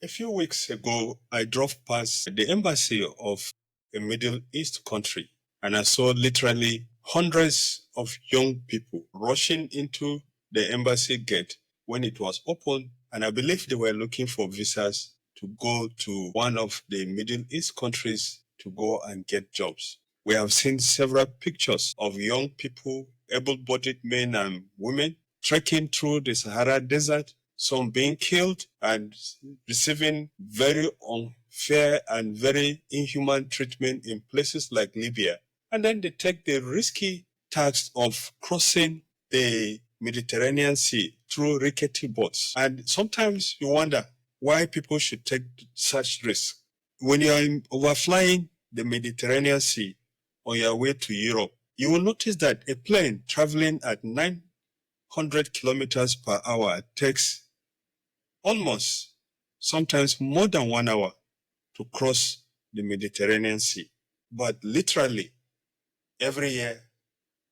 A few weeks ago, I drove past the embassy of a Middle East country, and I saw literally hundreds of young people rushing into the embassy gate when it was open, and I believe they were looking for visas to go to one of the Middle East countries to go and get jobs. We have seen several pictures of young people, able-bodied men and women, trekking through the Sahara Desert, some being killed and receiving very unfair and very inhuman treatment in places like Libya. And then they take the risky task of crossing the Mediterranean Sea through rickety boats. And sometimes you wonder why people should take such risks. When you are overflying the Mediterranean Sea on your way to Europe, you will notice that a plane traveling at 900 kilometers per hour takes almost, sometimes more than 1 hour to cross the Mediterranean Sea. But literally, every year,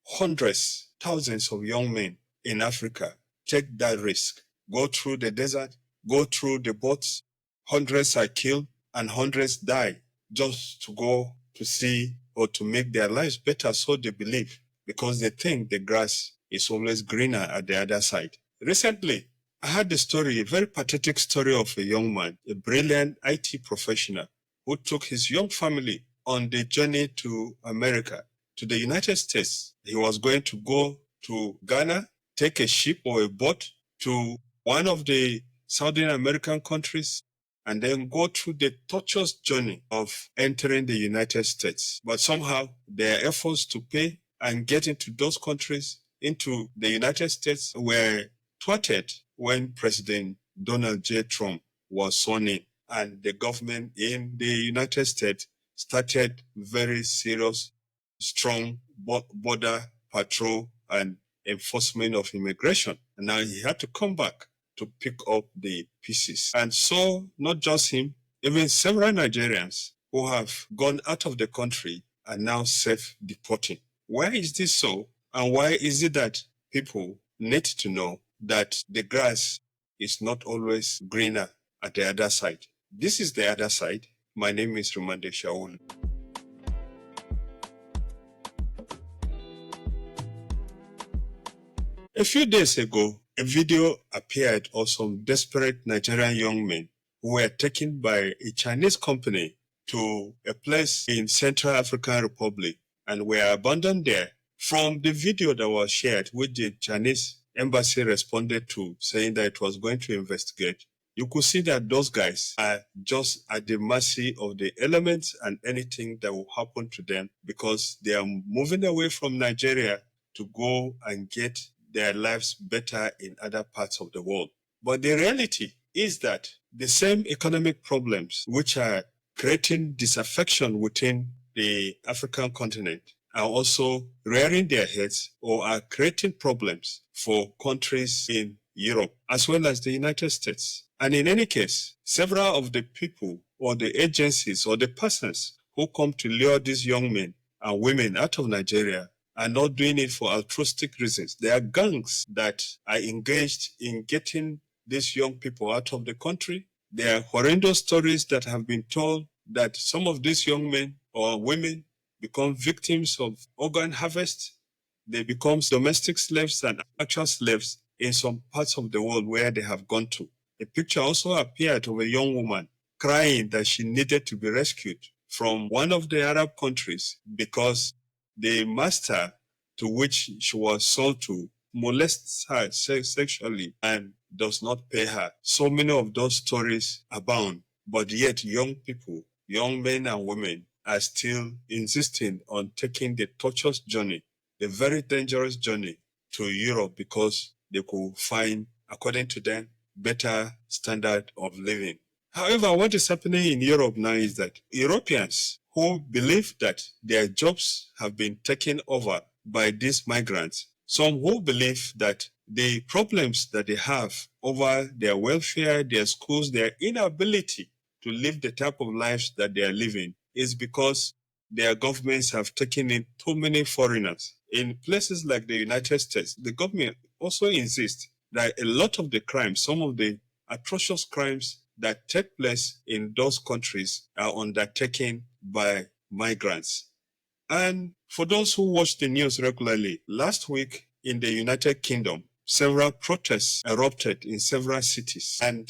hundreds, thousands of young men in Africa take that risk, go through the desert, go through the boats. Hundreds are killed and hundreds die just to go to see or to make their lives better, so they believe, because they think the grass is always greener at the other side. Recently, I heard the story, a very pathetic story of a young man, a brilliant IT professional, who took his young family on the journey to America, to the United States. He was going to go to Ghana, take a ship or a boat to one of the Southern American countries, and then go through the tortuous journey of entering the United States. But somehow their efforts to pay and get into those countries, into the United States, were thwarted when President Donald J. Trump was sworn in, and the government in the United States started very serious, strong border patrol and enforcement of immigration. And now he had to come back to pick up the pieces. And so, not just him, even several Nigerians who have gone out of the country are now self-deporting. Why is this so? And why is it that people need to know that the grass is not always greener at the other side? This is the other side. My name is Rimamnde Shawulu. A few days ago, a video appeared of some desperate Nigerian young men who were taken by a Chinese company to a place in Central African Republic and were abandoned there. From the video that was shared, which the Chinese embassy responded to, saying that it was going to investigate, you could see that those guys are just at the mercy of the elements and anything that will happen to them, because they are moving away from Nigeria to go and get their lives better in other parts of the world. But the reality is that the same economic problems which are creating disaffection within the African continent are also rearing their heads or are creating problems for countries in Europe as well as the United States. And in any case, several of the people or the agencies or the persons who come to lure these young men and women out of Nigeria are not doing it for altruistic reasons. There are gangs that are engaged in getting these young people out of the country. There are horrendous stories that have been told that some of these young men or women become victims of organ harvest. They become domestic slaves and actual slaves in some parts of the world where they have gone to. A picture also appeared of a young woman crying that she needed to be rescued from one of the Arab countries because the master to which she was sold to molests her sexually and does not pay her. So many of those stories abound, but yet young people, young men and women, are still insisting on taking the tortuous journey, the very dangerous journey to Europe, because they could find, according to them, better standard of living. However, what is happening in Europe now is that Europeans who believe that their jobs have been taken over by these migrants, some who believe that the problems that they have over their welfare, their schools, their inability to live the type of lives that they are living is because their governments have taken in too many foreigners. In places like the United States, the government also insists that a lot of the crimes, some of the atrocious crimes that take place in those countries are undertaken by migrants. And for those who watch the news regularly, last week in the United Kingdom, several protests erupted in several cities. And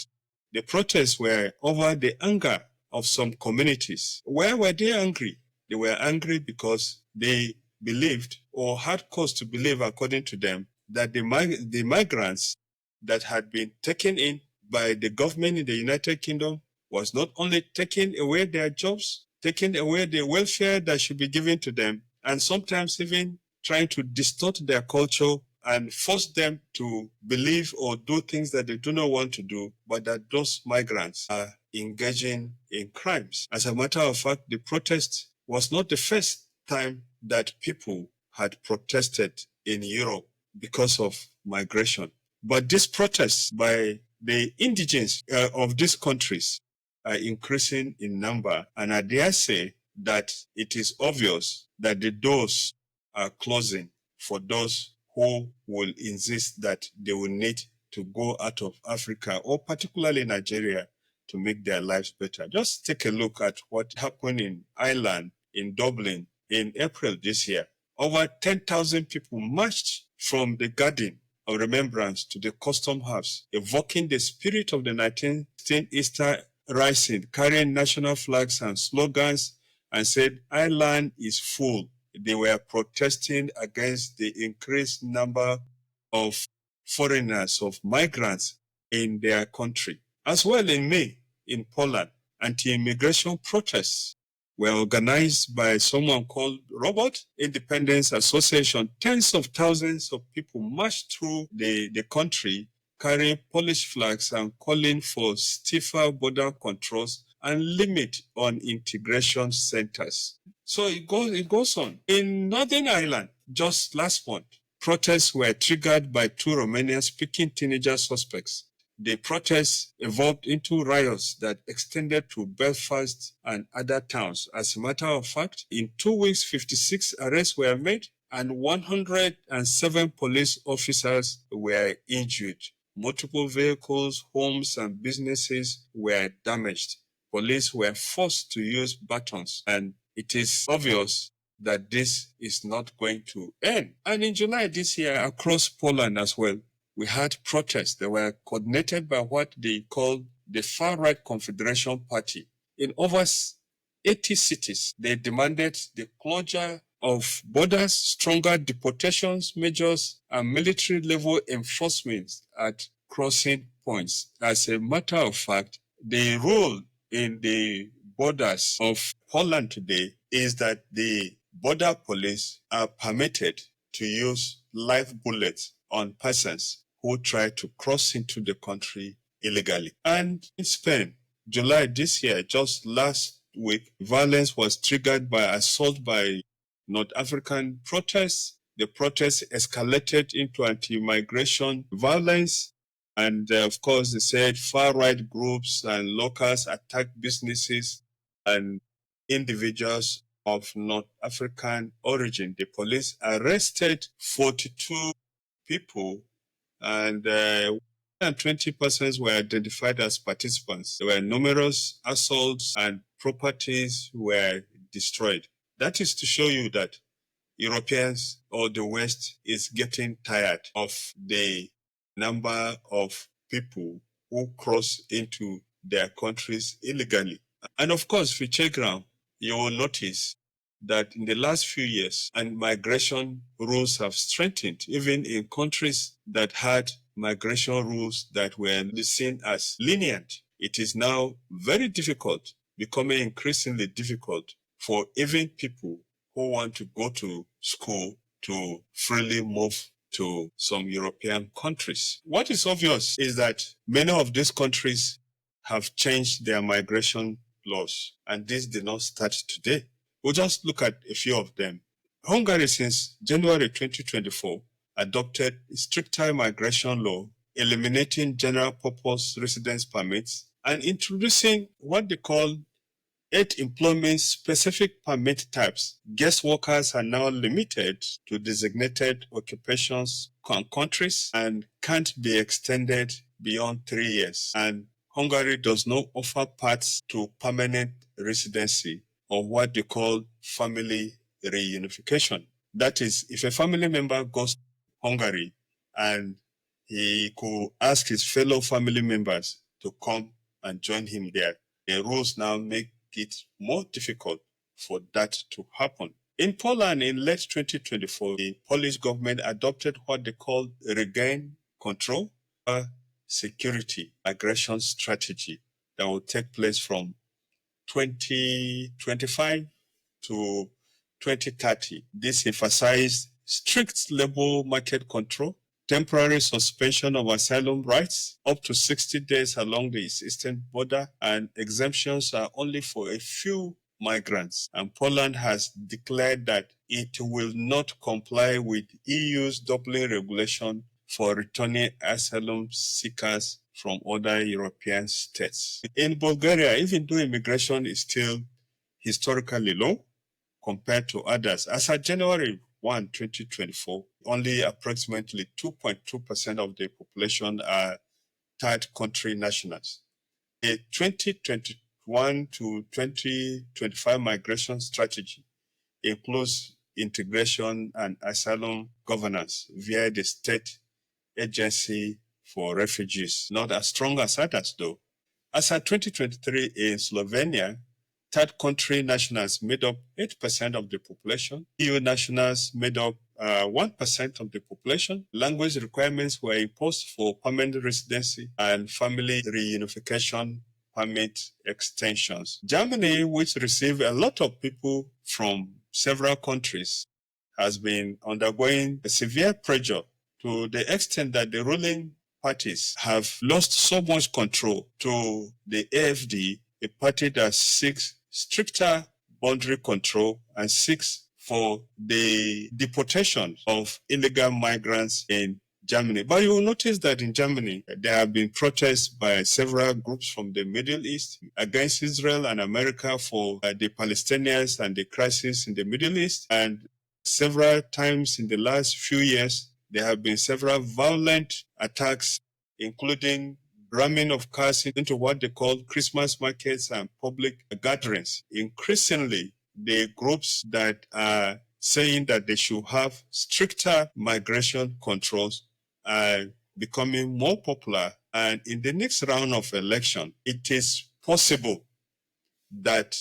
the protests were over the anger of some communities. Why were they angry? They were angry because they believed or had cause to believe, according to them, that the migrants that had been taken in by the government in the United Kingdom was not only taking away their jobs, taking away the welfare that should be given to them, and sometimes even trying to distort their culture and force them to believe or do things that they do not want to do, but that those migrants are engaging in crimes. As a matter of fact, the protest was not the first time that people had protested in Europe because of migration. But these protests by the indigenes of these countries are increasing in number, and I dare say that it is obvious that the doors are closing for those who will insist that they will need to go out of Africa or particularly Nigeria to make their lives better. Just take a look at what happened in Ireland, in Dublin, in April this year. Over 10,000 people marched from the Garden of Remembrance to the Custom House, evoking the spirit of the 1916 Easter Rising, carrying national flags and slogans, and said, Ireland is full. They were protesting against the increased number of foreigners, of migrants in their country. As well in May, in Poland, anti-immigration protests were organized by someone called Robert Independence Association. Tens of thousands of people marched through the country carrying Polish flags and calling for stiffer border controls and limit on integration centers. So it goes on. In Northern Ireland, just last month, protests were triggered by two Romanian-speaking teenager suspects. The protests evolved into riots that extended to Belfast and other towns. As a matter of fact, in 2 weeks, 56 arrests were made and 107 police officers were injured. Multiple vehicles, homes, and businesses were damaged. Police were forced to use batons, and it is obvious that this is not going to end. And in July this year, across Poland as well, we had protests that were coordinated by what they call the far-right Confederation Party. In over 80 cities, they demanded the closure of borders, stronger deportations measures, and military-level enforcement at crossing points. As a matter of fact, the rule in the borders of Poland today is that the border police are permitted to use live bullets on persons who try to cross into the country illegally. And in Spain, July this year, just last week, violence was triggered by assault by North African protests. The protests escalated into anti-migration violence. And of course, they said far-right groups and locals attacked businesses and individuals of North African origin. The police arrested 42 people and 20 persons were identified as participants. There were numerous assaults and properties were destroyed. That is to show you that Europeans or the West is getting tired of the number of people who cross into their countries illegally. And of course, if you check around, you will notice that in the last few years, and migration rules have strengthened, even in countries that had migration rules that were seen as lenient. It is now very difficult, becoming increasingly difficult for even people who want to go to school to freely move to some European countries. What is obvious is that many of these countries have changed their migration laws, and this did not start today. We'll just look at a few of them. Hungary, since January 2024, adopted a stricter migration law, eliminating general purpose residence permits and introducing what they call 8 employment-specific permit types. Guest workers are now limited to designated occupations and countries and can't be extended beyond 3 years. And Hungary does not offer paths to permanent residency or what they call family reunification. That is, if a family member goes to Hungary and he could ask his fellow family members to come and join him there, the rules now make it more difficult for that to happen. In Poland, in late 2024, the Polish government adopted what they call regain control security migration strategy that will take place from 2025 to 2030. This emphasized strict labor market control, temporary suspension of asylum rights up to 60 days along the eastern border, and exemptions are only for a few migrants. And Poland has declared that it will not comply with EU's Dublin regulation for returning asylum seekers from other European states. In Bulgaria, even though immigration is still historically low compared to others, as of January 1, 2024, only approximately 2.2% of the population are third country nationals. A 2021 to 2025 migration strategy includes integration and asylum governance via the state agency for refugees, not as strong as others though. As of 2023 in Slovenia, third country nationals made up 8% of the population. EU nationals made up 1% of the population. Language requirements were imposed for permanent residency and family reunification permit extensions. Germany, which received a lot of people from several countries, has been undergoing a severe pressure to the extent that the ruling parties have lost so much control to the AfD, a party that seeks stricter boundary control and seeks for the deportation of illegal migrants in Germany. But you will notice that in Germany, there have been protests by several groups from the Middle East against Israel and America for the Palestinians and the crisis in the Middle East. And several times in the last few years, there have been several violent attacks, including ramming of cars into what they call Christmas markets and public gatherings. Increasingly, the groups that are saying that they should have stricter migration controls are becoming more popular. And in the next round of election, it is possible that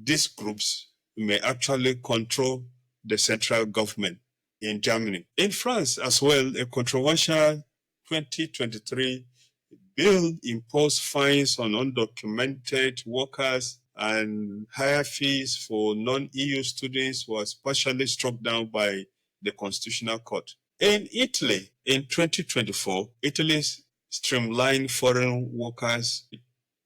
these groups may actually control the central government in Germany. In France as well, a controversial 2023 bill imposed fines on undocumented workers and higher fees for non-EU students was partially struck down by the Constitutional Court. In Italy, in 2024, Italy streamlined foreign workers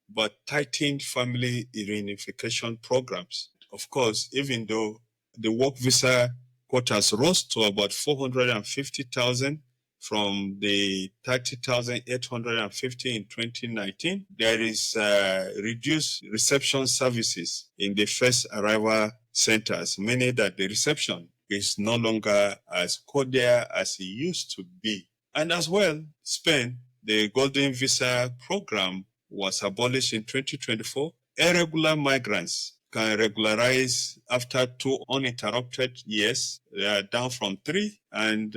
but tightened family reunification programs. Of course, even though the work visa quotas rose to about 450,000 from the 30,850 in 2019, there is reduced reception services in the first arrival centers, meaning that the reception is no longer as cordial as it used to be. And as well, Spain, the Golden Visa program was abolished in 2024. Irregular migrants can regularize after 2 uninterrupted years. They are down from 3. And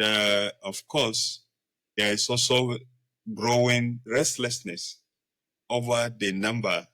of course, there is also growing restlessness over the number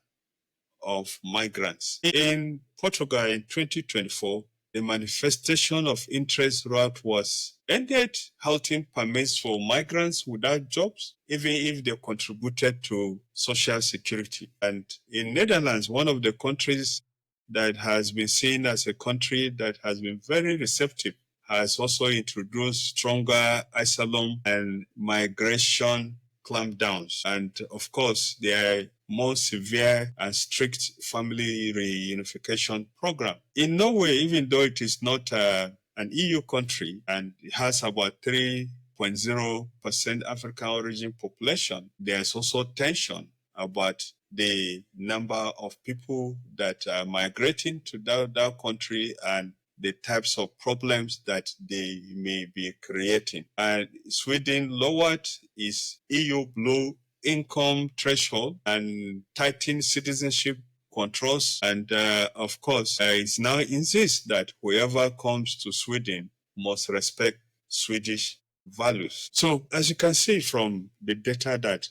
of migrants. In Portugal in 2024, the manifestation of interest route was ended, halting permits for migrants without jobs, even if they contributed to social security. And in Netherlands, one of the countries that has been seen as a country that has been very receptive, has also introduced stronger asylum and migration clampdowns. And of course, there are more severe and strict family reunification program. In Norway, even though it is not an EU country and it has about 3.0% African origin population, there's also tension about the number of people that are migrating to that country and the types of problems that they may be creating. And Sweden lowered its EU blue income threshold and tighten citizenship controls. And of course, it now insists that whoever comes to Sweden must respect Swedish values. So as you can see from the data that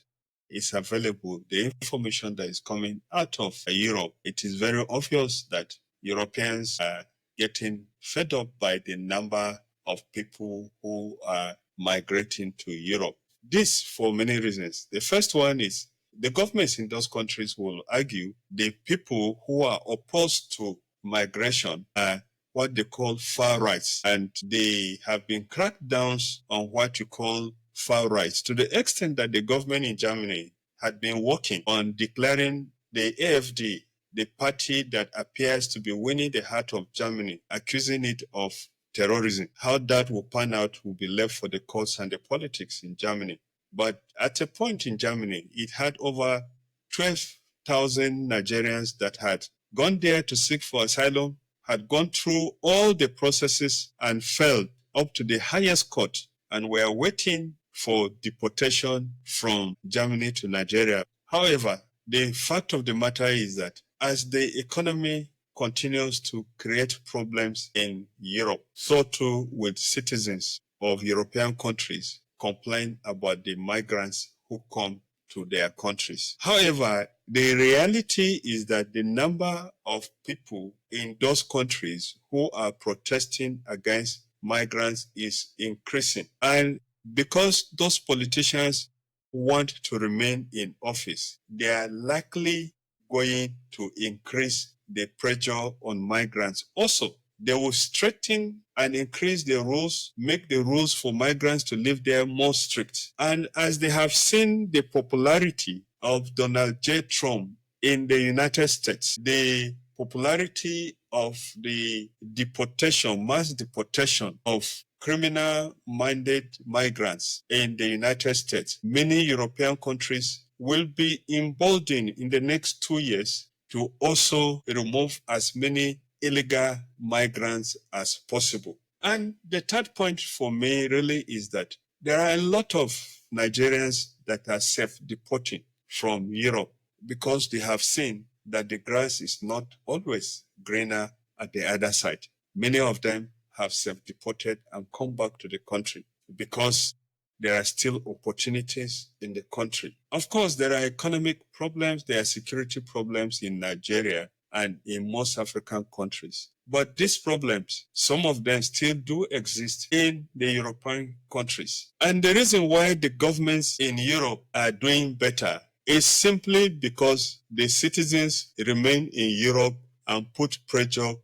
is available, the information that is coming out of Europe, it is very obvious that Europeans are getting fed up by the number of people who are migrating to Europe. This for many reasons. The first one is the governments in those countries will argue the people who are opposed to migration are what they call far rights, and they have been crackdowns on what you call far rights to the extent that the government in Germany had been working on declaring the AfD the party that appears to be winning the heart of Germany, accusing it of terrorism. How that will pan out will be left for the courts and the politics in Germany. But at a point in Germany, it had over 12,000 Nigerians that had gone there to seek for asylum, had gone through all the processes and failed up to the highest court and were waiting for deportation from Germany to Nigeria. However, the fact of the matter is that as the economy continues to create problems in Europe, so too will citizens of European countries complain about the migrants who come to their countries. However, the reality is that the number of people in those countries who are protesting against migrants is increasing. And because those politicians want to remain in office, they are likely going to increase the pressure on migrants. Also, they will strengthen and increase the rules, make the rules for migrants to live there more strict. And as they have seen the popularity of Donald J. Trump in the United States, the popularity of the deportation, mass deportation of criminal-minded migrants in the United States, many European countries will be emboldened in the next 2 years to also remove as many illegal migrants as possible. And the third point for me really is that there are a lot of Nigerians that are self-deporting from Europe because they have seen that the grass is not always greener at the other side. Many of them have self-deported and come back to the country because there are still opportunities in the country. Of course, there are economic problems, there are security problems in Nigeria and in most African countries. But these problems, some of them still do exist in the European countries. And the reason why the governments in Europe are doing better is simply because the citizens remain in Europe and put pressure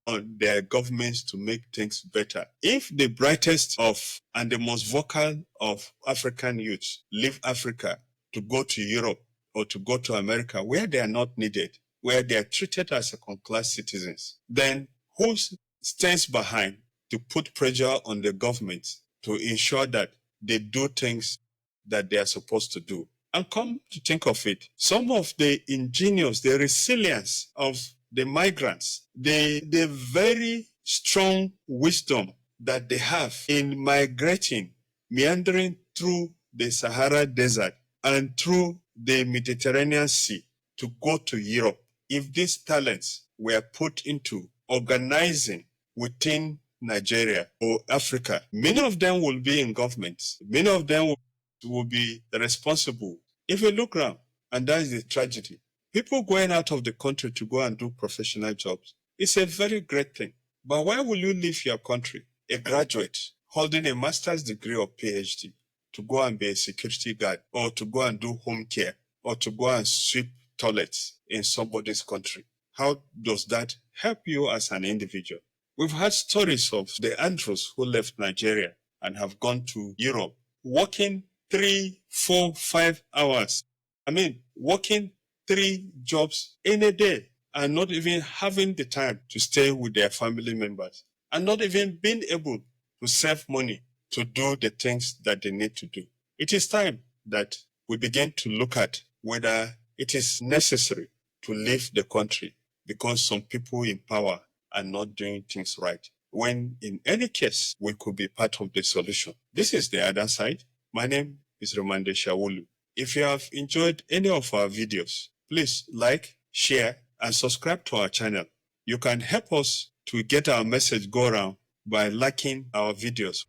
on their governments to make things better. If the brightest of and the most vocal of African youths leave Africa to go to Europe or to go to America where they are not needed, where they are treated as second-class citizens, then who stands behind to put pressure on the government to ensure that they do things that they are supposed to do? And come to think of it, some of the ingenious, the resilience of the migrants, the very strong wisdom that they have in migrating, meandering through the Sahara Desert and through the Mediterranean Sea to go to Europe, if these talents were put into organizing within Nigeria or Africa, many of them will be in governments. Many of them will be responsible. If you look around, and that is the tragedy, people going out of the country to go and do professional jobs, it's a very great thing. But why will you leave your country, a graduate holding a master's degree or PhD, to go and be a security guard or to go and do home care or to go and sweep toilets in somebody's country? How does that help you as an individual? We've had stories of the Andrews who left Nigeria and have gone to Europe, working 3, 4, 5 hours. Working 3 jobs in a day and not even having the time to stay with their family members and not even being able to save money to do the things that they need to do. It is time that we begin to look at whether it is necessary to leave the country because some people in power are not doing things right, when in any case, we could be part of the solution. This is the other side. My name is Rimamnde Shawulu. If you have enjoyed any of our videos, please like, share, and subscribe to our channel. You can help us to get our message go around by liking our videos.